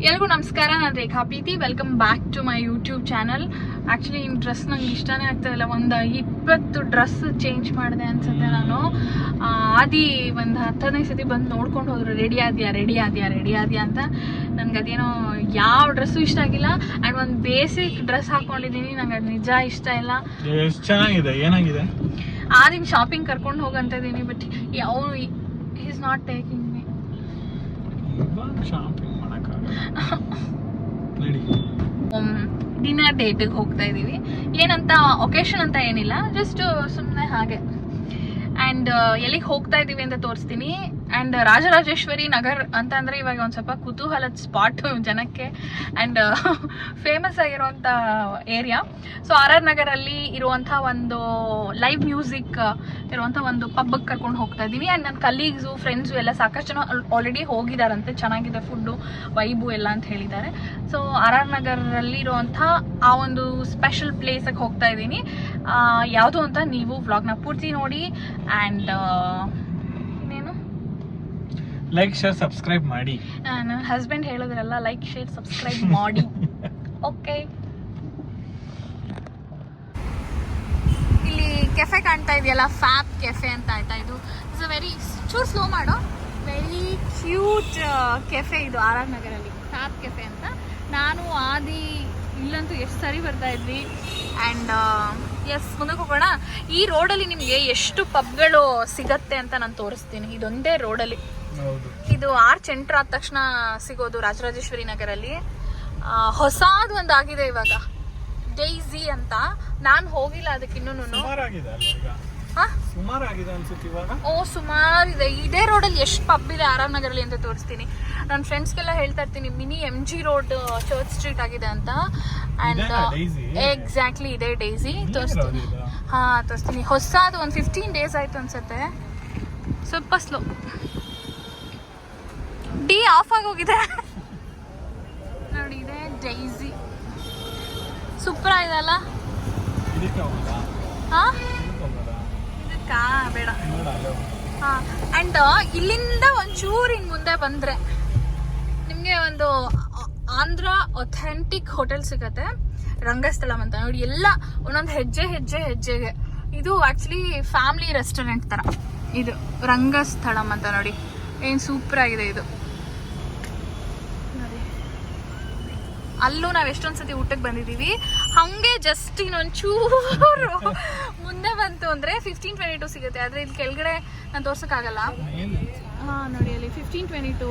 ಎಲ್ರಿಗೂ ನಮಸ್ಕಾರ, ನಾನು Rekha Preethi. Welcome back to my YouTube channel. Actually ಈ ಡ್ರೆಸ್ ನಂಗೆ ಇಷ್ಟನೇ ಆಗ್ತಾಯಿಲ್ಲ. ಒಂದು 20 ಡ್ರೆಸ್ ಚೇಂಜ್ ಮಾಡಿದೆ ಅನ್ಸುತ್ತೆ ನಾನು. ಆದಿ ಒಂದು 10-15 ಸತಿ ಬಂದು ನೋಡ್ಕೊಂಡು ಹೋದ್ರು, ರೆಡಿ ಆದ್ಯಾ ಅಂತ. ನನಗೆ ಅದೇನೋ ಯಾವ ಡ್ರೆಸ್ಸು ಇಷ್ಟ ಆಗಿಲ್ಲ. ಆ್ಯಂಡ್ ಒಂದು ಬೇಸಿಕ್ ಡ್ರೆಸ್ ಹಾಕ್ಕೊಂಡಿದ್ದೀನಿ, ನಂಗೆ ಅದು ನಿಜ ಇಷ್ಟ ಇಲ್ಲ. ಎಷ್ಟು ಚೆನ್ನಾಗಿದೆ, ಏನಾಗಿದೆ? ಆದಿನ ಶಾಪಿಂಗ್ ಕರ್ಕೊಂಡು ಹೋಗಂತ ಇದ್ದೀನಿ, ಬಟ್ ಅವನು is not taking me. Shopping dinner ಡೇಟಿಗೆ ಹೋಗ್ತಾ ಇದೀವಿ. ಏನಂತ ಒಕೇಶನ್ ಅಂತ ಏನಿಲ್ಲ, ಜಸ್ಟ್ ಸುಮ್ಮನೆ ಹಾಗೆ. ಆ್ಯಂಡ್ ಎಲ್ಲಿಗೆ ಹೋಗ್ತಾ ಇದೀವಿ ಅಂತ ತೋರಿಸ್ತೀನಿ. ಆ್ಯಂಡ್ ರಾಜರಾಜೇಶ್ವರಿ ನಗರ್ ಅಂತ ಅಂದರೆ ಇವಾಗ ಒಂದು ಸ್ವಲ್ಪ ಕುತೂಹಲದ ಸ್ಪಾಟ್ ಜನಕ್ಕೆ, ಆ್ಯಂಡ್ ಫೇಮಸ್ ಆಗಿರುವಂಥ ಏರಿಯಾ. ಸೊ RR ನಗರಲ್ಲಿ ಇರುವಂಥ ಒಂದು ಲೈವ್ ಮ್ಯೂಸಿಕ್ ಇರುವಂಥ ಒಂದು ಪಬ್ಗೆ ಕರ್ಕೊಂಡು ಹೋಗ್ತಾ ಇದ್ದೀನಿ. ಆ್ಯಂಡ್ ನನ್ನ ಕಲೀಗ್ಸು, ಫ್ರೆಂಡ್ಸು ಎಲ್ಲ ಸಾಕಷ್ಟು ಜನ ಆಲ್ರೆಡಿ ಹೋಗಿದ್ದಾರಂತೆ. ಚೆನ್ನಾಗಿದೆ ಫುಡ್ಡು, ವೈಬು ಎಲ್ಲ ಅಂತ ಹೇಳಿದ್ದಾರೆ. ಸೊ RR ನಗರಲ್ಲಿ ಇರುವಂಥ ಆ ಒಂದು ಸ್ಪೆಷಲ್ ಪ್ಲೇಸಿಗೆ ಹೋಗ್ತಾ ಇದ್ದೀನಿ. ಯಾವುದು ಅಂತ ನೀವು ವ್ಲಾಗ್ನ ಪೂರ್ತಿ ನೋಡಿ. ಆ್ಯಂಡ್ ಇನ್ನೇನು, ಲೈಕ್ ಶೇರ್ ಸಬ್ಸ್ಕ್ರೈಬ್ ಮಾಡಿ. ನನ್ನ ಹಸ್ಬೆಂಡ್ ಹೇಳಿದ್ರಲ್ಲ, ಲೈಕ್ ಶೇರ್ ಸಬ್ಸ್ಕ್ರೈಬ್ ಮಾಡಿ. ಓಕೆ, ಇಲ್ಲಿ ಕೆಫೆ ಕಾಣ್ತಾ ಇದೆಯಲ್ಲ, ಫ್ಯಾಬ್ ಕೆಫೆ ಅಂತ ಆಯ್ತಾ. ಇದು ಇಟ್ಸ್ ಅ ವೆರಿ, ಚೂರು ಸ್ಲೋ ಮಾಡೋ, ವೆರಿ ಕ್ಯೂಟ್ ಕೆಫೆ ಇದು RR ನಗರಲ್ಲಿ, ಫ್ಯಾಬ್ ಕೆಫೆ ಅಂತ. ನಾನು ಆದಿ ಇಲ್ಲಂತೂ ಎಷ್ಟು ಸರಿ ಬರ್ತಾ ಇದ್ವಿ. ಆ್ಯಂಡ್ ಎಸ್, ಮುಂದಕ್ಕೆ ಹೋಗೋಣ. ಈ ರೋಡಲ್ಲಿ ನಿಮಗೆ ಎಷ್ಟು ಪಬ್ಗಳು ಸಿಗತ್ತೆ ಅಂತ ನಾನು ತೋರಿಸ್ತೀನಿ. ಇದೊಂದೇ ರೋಡಲ್ಲಿ, ಇದು ಆರ್ಚ್ ಎಂಟ್ರ್ ಆದ ತಕ್ಷಣ ಸಿಗೋದು ರಾಜರಾಜೇಶ್ವರಿ ನಗರಲ್ಲಿ. ಹೊಸದು ಒಂದು ಆಗಿದೆ ಇವಾಗ, ಡೈಸಿ ಅಂತ. ನಾನು ಹೋಗಿಲ್ಲ ಅದಕ್ಕೆ ಇನ್ನೂ. ಓ, ಸುಮಾರಿದೆ. ಇದೇ ರೋಡಲ್ಲಿ ಎಷ್ಟು ಪಬ್ ಇದೆ RR ನಗರಲ್ಲಿ ಅಂತ ತೋರಿಸ್ತೀನಿ. ನನ್ನ ಫ್ರೆಂಡ್ಸ್ಗೆಲ್ಲ ಹೇಳ್ತಾ ಇರ್ತೀನಿ, mini MG road church street ಆಗಿದೆ ಅಂತ. ಆ್ಯಂಡ್ ಎಕ್ಸಾಕ್ಟ್ಲಿ ಇದೇ ಡೈಸಿ. ತೋರಿಸ್ತೀನಿ, ತೋರಿಸ್ತೀನಿ. ಹೊಸದು ಒಂದು 15 ಡೇಸ್ ಆಯ್ತು ಅನ್ಸುತ್ತೆ. ಸ್ವಲ್ಪ ಸ್ಲೋ, ಡಿ ಆಫ್ ಆಗೋಗಿದೆ ನೋಡಿ. ಇದೆ ಡೈಸಿ, ಸೂಪರ್ ಆಗಿದೆ. ಹಾಂ, ಇದಕ್ಕಾ ಬೇಡ. ಹಾಂ, ಆ್ಯಂಡ್ ಇಲ್ಲಿಂದ ಒಂಚೂರು ಇನ್ನು ಮುಂದೆ ಬಂದರೆ ನಿಮಗೆ ಒಂದು ಆಂಧ್ರ ಅಥೆಂಟಿಕ್ ಹೋಟೆಲ್ ಸಿಗತ್ತೆ, ರಂಗಸ್ಥಳಂ ಅಂತ ನೋಡಿ. ಎಲ್ಲ ಒಂದೊಂದು ಹೆಜ್ಜೆಗೆ. ಇದು ಆ್ಯಕ್ಚುಲಿ ಫ್ಯಾಮಿಲಿ ರೆಸ್ಟೋರೆಂಟ್ ಥರ. ಇದು ರಂಗಸ್ಥಳಂ ಅಂತ ನೋಡಿ, ಏನು ಸೂಪರ್ ಆಗಿದೆ ಇದು ನೋಡಿ. ಅಲ್ಲೂ ನಾವು ಎಷ್ಟೊಂದು ಸತಿ ಊಟಕ್ಕೆ ಬಂದಿದ್ದೀವಿ. ಹಾಗೆ ಜಸ್ಟ್ ಇನ್ನೊಂಚೂರು ಮುಂದೆ ಬಂತು ಅಂದರೆ 1522 ಸಿಗುತ್ತೆ. ಆದರೆ ಇಲ್ಲಿ ಕೆಳಗಡೆ ನಾನು ತೋರ್ಸೋಕ್ಕಾಗಲ್ಲ. ಹಾಂ ನೋಡಿ, ಅಲ್ಲಿ 1522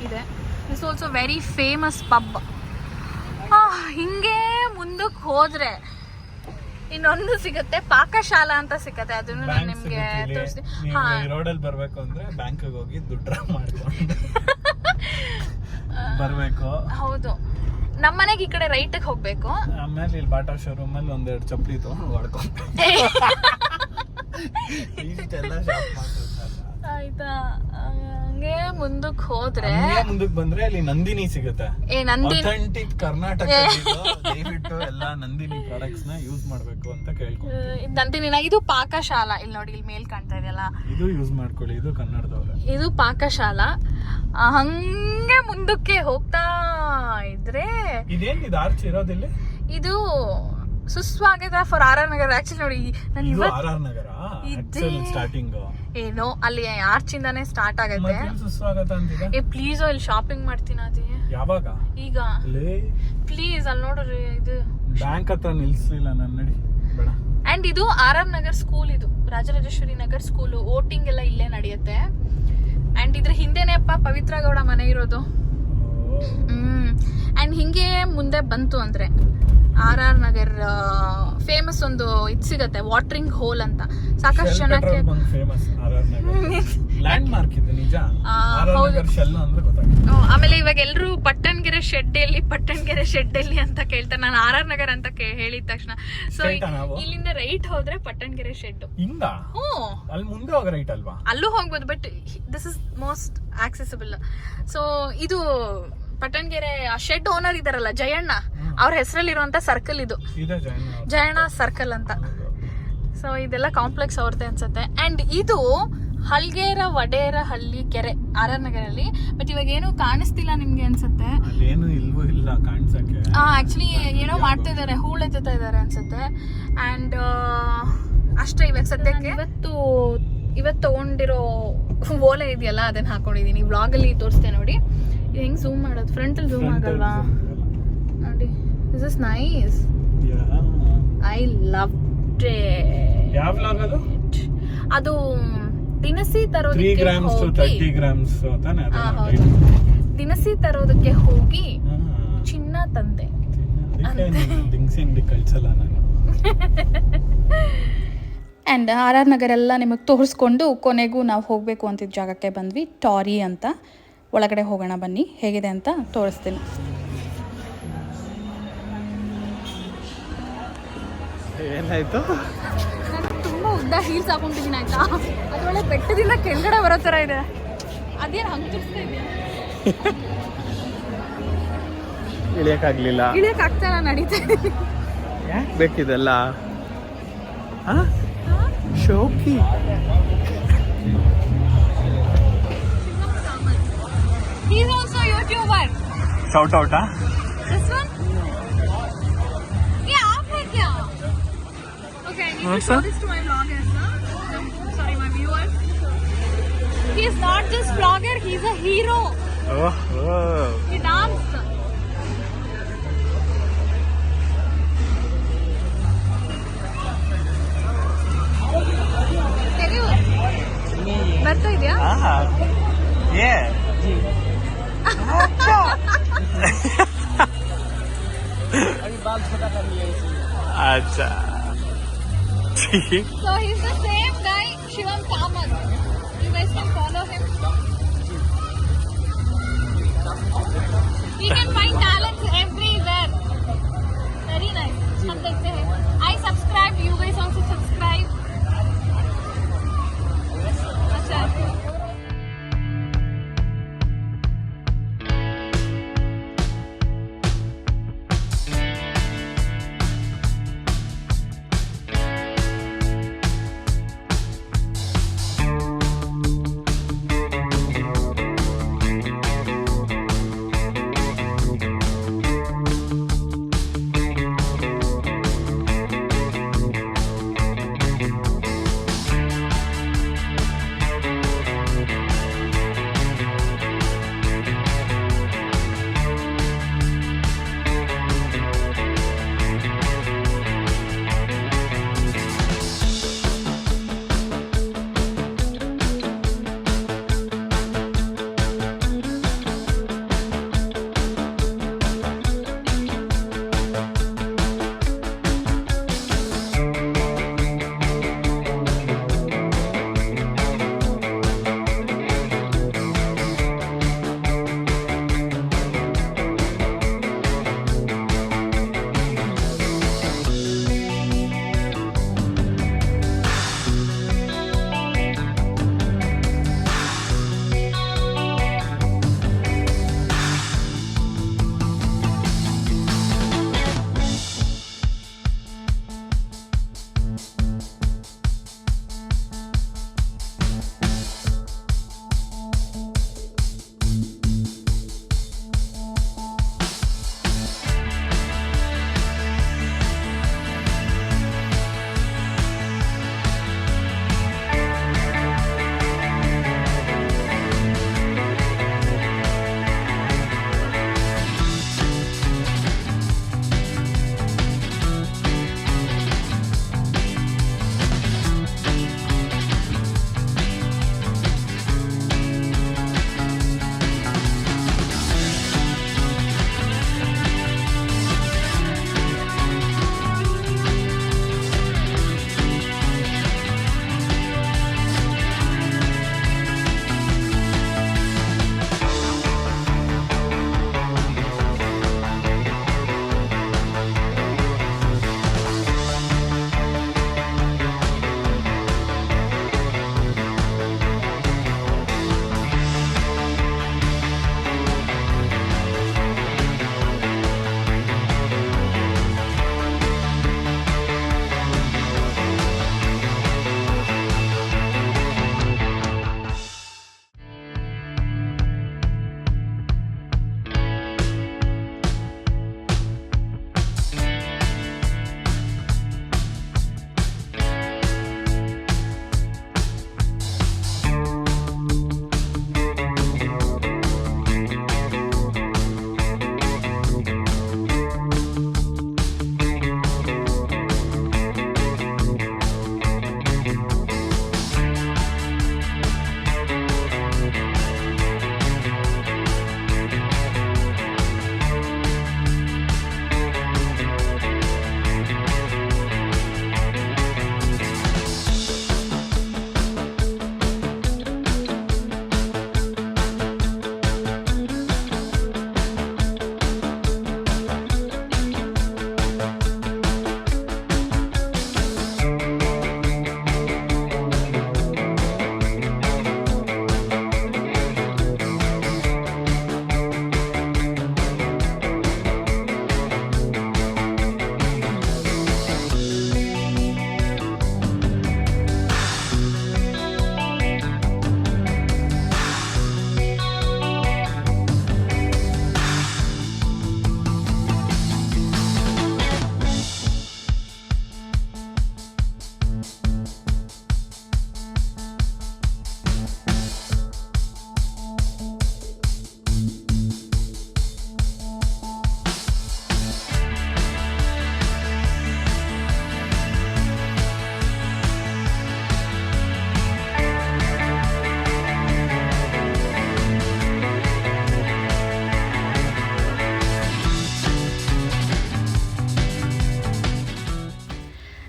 ಇದೆ. It's also very famous pub. ಹಿಂಗೆ ಮುಂದಕ್ಕೆ ಹೋದರೆ ಇನ್ನೊಂದು ಸಿಗುತ್ತೆ, ಪಾಕಶಾಲಾ ಅಂತ ಸಿಗುತ್ತೆ. ಅದನ್ನು ನಾನು ನಿಮಗೆ ತೋರಿಸ್ತೀನಿ. ರೋಡಲ್ಲಿ ಬರಬೇಕು ಅಂದರೆ ಬ್ಯಾಂಕಿಗೆ ಹೋಗಿ ದುಡ್ಡು ಡ್ರಾ ಮಾಡ್ಕೊಂಡು ಬರಬೇಕು. ಹೌದು, ನಮ್ಮನೆಗೆ ಈ ಕಡೆ ರೈಟಿಗೆ ಹೋಗ್ಬೇಕು. ಆಮೇಲೆ ಇಲ್ಲಿ ಬಾಟಾ ಶೋರೂಮ್ ಅಲ್ಲಿ ಒಂದೆರಡು ಚಪ್ಪಲಿ ತಗೊಂಡು ಹೊಡ್ಕೊಂಡು ಆಯ್ತಾ. ಹಂಗೆ ಮುಂದಕ್ಕೆ ಹೋದ್ರೆ, ಮುಂದಕ್ಕೆ ಬಂದ್ರೆ ಅಲ್ಲಿ ನಂದಿನಿ ಸಿಗುತ್ತೆ. ಅಥೆಂಟಿಕ್ ಕರ್ನಾಟಕ. ದಯವಿಟ್ಟು ಎಲ್ಲ ನಂದಿನಿ ಪ್ರಾಡಕ್ಟ್ಸ್ ನ ಯೂಸ್ ಮಾಡ್ಬೇಕು ಅಂತ ಕೇಳ್ಕೊಂಡು. ನಂದಿನಿನ ಇದು ಪಾಕಶಾಲಾ. ಇಲ್ಲಿ ನೋಡಿ, ಇಲ್ಲಿ ಮೇಲ್ ಕಾಣ್ತಾ ಇದೆಯಲ್ಲ, ಇದು ಯೂಸ್ ಮಾಡ್ಕೊಳ್ಳಿ. ಇದು ಕನ್ನಡದವ್ರೆ. ಇದು ಪಾಕಶಾಲಾ. ಹಂಗೆ ಮುಂದಕ್ಕೆ ಹೋಗ್ತಾ ಇದ್ರೆ ಇದೇನಿದೆ ಆರ್ಚ್ ಇರೋದಿಲ್ಲ. ಇದು ಸುಸ್ವಾಗತ ಫಾರ್ RR ನಗರ. ಆಕ್ಚುಲಿ ನೋಡಿ, ನಾನು RR ನಗರ ಸ್ಟಾರ್ಟಿಂಗ್ ಏನೋ ಅಲ್ಲಿ ಆರ್ಚ್ ಇಂದಾನೆ ಸ್ಟಾರ್ಟ್ ಆಗುತ್ತೆ. ಸುಸ್ವಾಗತ ಅಂತಿದೆ. ಪ್ಲೀಸ್ ಅಲ್ಲಿ ಶಾಪಿಂಗ್ ಮಾಡ್ತೀನಿ. ಅದೇ ಯಾವಾಗ? ಈಗ ಪ್ಲೀಸ್ ಅಲ್ಲಿ ನೋಡ್ರಿ, ಇದು ಬ್ಯಾಂಕ್ ಹತ್ರ ನಿಲ್ಸಿಲ್ಲ ನನ್ನ, ನಡಿ ಬೇಡ. ಅಂಡ್ ಇದು RR ನಗರ್ ಸ್ಕೂಲ್, ಇದು ರಾಜರಾಜೇಶ್ವರಿ ನಗರ್ ಸ್ಕೂಲ್. ವೋಟಿಂಗ್ ಎಲ್ಲ ಇಲ್ಲೇ ನಡೆಯುತ್ತೆ. ಅಂಡ್ ಇದ್ರ ಹಿಂದೆನೆ ಪವಿತ್ರ ಗೌಡ ಮನೆ ಇರೋದು. ಅಂಡ್ ಹಿಂಗೆ ಮುಂದೆ ಬಂತು ಅಂದ್ರೆ RR ನಗರ್ ಫೇಮಸ್ ಒಂದು ಇದು ಸಿಗತ್ತೆ, ವಾಟರಿಂಗ್ ಹೋಲ್ ಅಂತ. ಸಾಕಷ್ಟು ಜನಕ್ಕೆ ಆಮೇಲೆ ಇವಾಗ ಎಲ್ರು ಪಟ್ಟಣಗೆರೆ ಶೆಡ್ ಎಲ್ಲಿ ಅಂತ ಕೇಳ್ತಾರೆ. ನಾನು RR ನಗರ್ ಅಂತ ಹೇಳಿದ ತಕ್ಷಣ, ಸೊ ಇಲ್ಲಿಂದ ರೈಟ್ ಹೋದ್ರೆ ಪಟ್ಟಣಗೆರೆ ಶೆಡ್. ಅಲ್ಲೂ ಹೋಗ್ಬೋದು, but this is most accessible. So ಇದು ಪಟ್ಟಣಗೆರೆ ಶೆಡ್ ಓನರ್ ಇದಾರಲ್ಲ, ಜಯಣ್ಣ, ಅವ್ರ ಹೆಸರಲ್ಲಿರುವಂತ ಸರ್ಕಲ್ ಇದು, ಜಯಣ್ಣ ಸರ್ಕಲ್ ಅಂತ. ಸೊ ಇದೆಲ್ಲ ಕಾಂಪ್ಲೆಕ್ಸ್ ಅವ್ರದ್ದೇ ಅನ್ಸುತ್ತೆ. ಅಂಡ್ ಇದು ಹಲ್ಗೇರ ವಡೇರಹಳ್ಳಿ ಕೆರೆ ಆರ್ ನಗರಲ್ಲಿ. ಬಟ್ ಇವಾಗ ಏನು ಕಾಣಿಸ್ತಿಲ್ಲ ನಿಮ್ಗೆ ಅನ್ಸುತ್ತೆ. ಅಲ್ಲೇನು ಇಲ್ವೋ ಇಲ್ಲ ಕಾಣಿಸಕ್ಕೆ. ಆಕ್ಚುಲಿ ಏನೋ ಮಾಡ್ತಾ ಇದಾರೆ, ಹೂಳು ಎತ್ತುತ್ತಾ ಇದಾರೆ ಅನ್ಸುತ್ತೆ. ಅಂಡ್ ಅಷ್ಟೇ ಇವಾಗ ಸದ್ಯಕ್ಕೆ. ಇವತ್ತು ತಗೊಂಡಿರೋ ಓಲೆ ಇದೆಯಲ್ಲ ಅದನ್ನ ಹಾಕೊಂಡಿದೀನಿ. ವ್ಲಾಗ್ ಅಲ್ಲಿ ತೋರಿಸ್ತೇನೆ ನೋಡಿ. ಇದು ಹೆಂಗ್ ಝೂಮ್ ಮಾಡೋದು, ಫ್ರಂಟ್ ಅಲ್ಲಿ ಝೂಮ್ ಆಗಲ್ವಾ ನೋಡಿ. This is nice. I love it. ಯಾವ ವ್ಲಾಗ್ ಅದು? ಅದು ದಿನಸಿ 3 grams to 30 grams ತಾನೆ ಅದು. ದಿನಸಿ ತರೋದಕ್ಕೆ ಹೋಗಿ ಚಿನ್ನ ತಂದೆ. ದಿನಸಿ ಕಳ್ಸಲ್ಲ ನಾನು. ಆ್ಯಂಡ್ ಆರ್ ಆರ್ ನಗರ ಎಲ್ಲ ನಿಮಗೆ ತೋರಿಸ್ಕೊಂಡು ಕೊನೆಗೂ ನಾವು ಹೋಗಬೇಕು ಅಂತಿದ್ದ ಜಾಗಕ್ಕೆ ಬಂದ್ವಿ. ಟಾರಿ ಅಂತ. ಒಳಗಡೆ ಹೋಗೋಣ ಬನ್ನಿ, ಹೇಗಿದೆ ಅಂತ ತೋರಿಸ್ತೀನಿ. ಏನಾಯ್ತು? ನಾನು ತುಂಬ ಉದ್ದ ಹೀಲ್ಸ್ ಹಾಕೊಂಡಿದ್ದೀನಿ ಆಯ್ತಾ. ಅದರೊಳ್ಳೆ ಬೆಟ್ಟದಿಂದ ಕೆಳಗಡೆ ಬರೋ ಥರ ಇದೆ. ಅದೇನು ಹಂಗೆ ತೋರಿಸ್ತಾ ಇದೆಯಾ? ಇಳಿಯಕ್ಕಾಗ್ಲಿಲ್ಲ. ಇಳಿಯೋಕ್ಕಾಗ್ತಾ ನಾನು ನಡೀತಾ ಇದ್ದೀನಿ. ಯಾಕೆ ಬೇಕಿದೆಲ್ಲ? ಶೋಕಿ. He's also a YouTuber. Shout out, huh? This one? Yeah, आप है क्या? Okay, I need to show this to my vloggers, huh? Sorry, my viewers. He is not just vlogger, he's a hero. Oh. He dance. ಬರ್ತಾ ಇದೆಯಾ? अच्छा. So he's the same guy, Shivam Kamath. You guys can follow him. We can find talents everywhere. Very nice. हम देखते हैं. I subscribe. You guys also subscribe. अच्छा.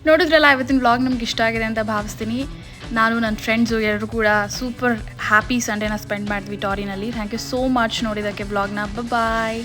ನೋಡಿದ್ರಲ್ಲ, ಇವತ್ತಿನ vlog ನಮ್ಗೆ ಇಷ್ಟ ಆಗಿದೆ ಅಂತ ಭಾವಿಸ್ತೀನಿ. ನಾನು ನನ್ನ ಫ್ರೆಂಡ್ಸು ಎಲ್ಲರೂ ಕೂಡ ಸೂಪರ್ ಹ್ಯಾಪಿ ಸಂಡೇನ ಸ್ಪೆಂಡ್ ಮಾಡಿದ್ವಿ ಟಾರಿನಲ್ಲಿ. ಥ್ಯಾಂಕ್ ಯು ಸೋ ಮಚ್ ನೋಡಿದ್ದಕ್ಕೆ ವ್ಲಾಗ್ನ. ಬಾಯ್.